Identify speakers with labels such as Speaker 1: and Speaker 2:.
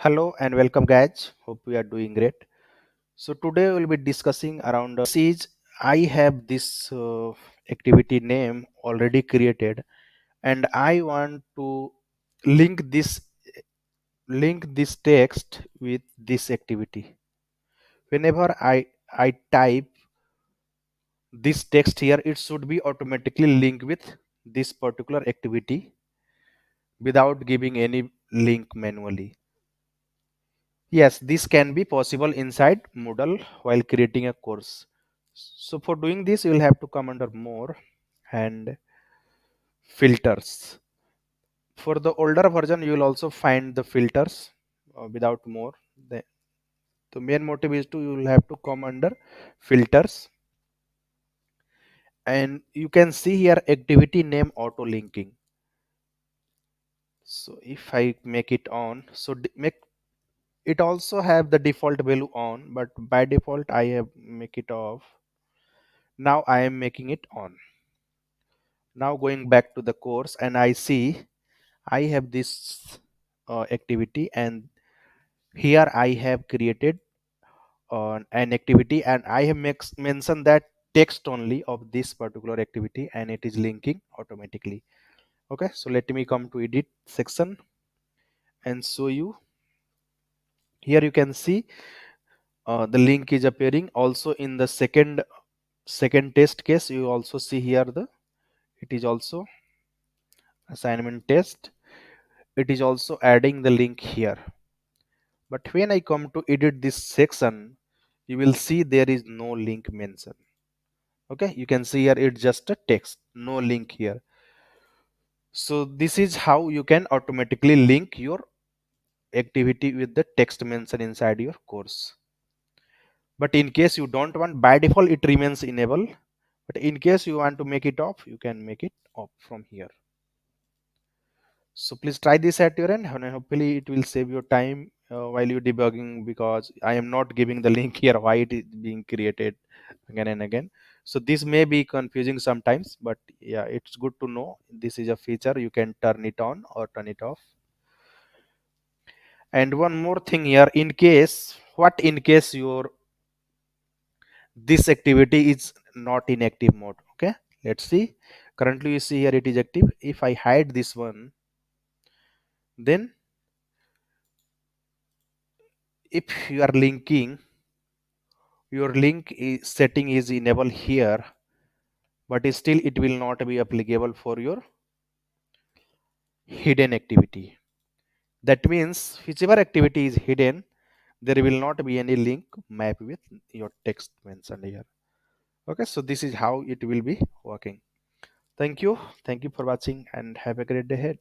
Speaker 1: Hello and welcome guys. Hope we are doing great. So today we'll be discussing around is I have this activity name already created and I want to link this text with this activity. Whenever I type this text here, it should be automatically linked with this particular activity without giving any link manually. Yes, this can be possible inside Moodle while creating a course. So for doing this, you will have to come under more and filters. For the older version, you will also find the filters without more. The main motive is to you will have to come under filters, and you can see here activity name auto linking. So if I make it on, so make it also have the default value on, but by default I have make it off. Now I am making it on. Now going back to the course, and I see I have this activity, and here I have created an activity, and I have mentioned that text only of this particular activity, and it is linking automatically. Okay, so let me come to edit section and show you. Here you can see the link is appearing. Also in the second test case, you also see here it is also assignment test. It is also adding the link here. But when I come to edit this section, you will see there is no link mentioned. Okay, you can see here it's just a text, no link here. So this is how you can automatically link your activity with the text mentioned inside your course. But in case you don't want, by default it remains enable. But in case you want to make it off, you can make it off from here. So please try this at your end, and hopefully it will save your time while you're debugging, because I am not giving the link here why it is being created again and again. So this may be confusing sometimes, but yeah, it's good to know this is a feature. You can turn it on or turn it off. And one more thing here, in case your this activity is not in active mode. Okay, let's see. Currently you see here it is active. If I hide this one, then if you are linking, your link setting is enabled here, but still it will not be applicable for your hidden activity. That means whichever activity is hidden, there will not be any link map with your text mentioned here. Okay, so this is how it will be working. Thank you for watching, and have a great day ahead.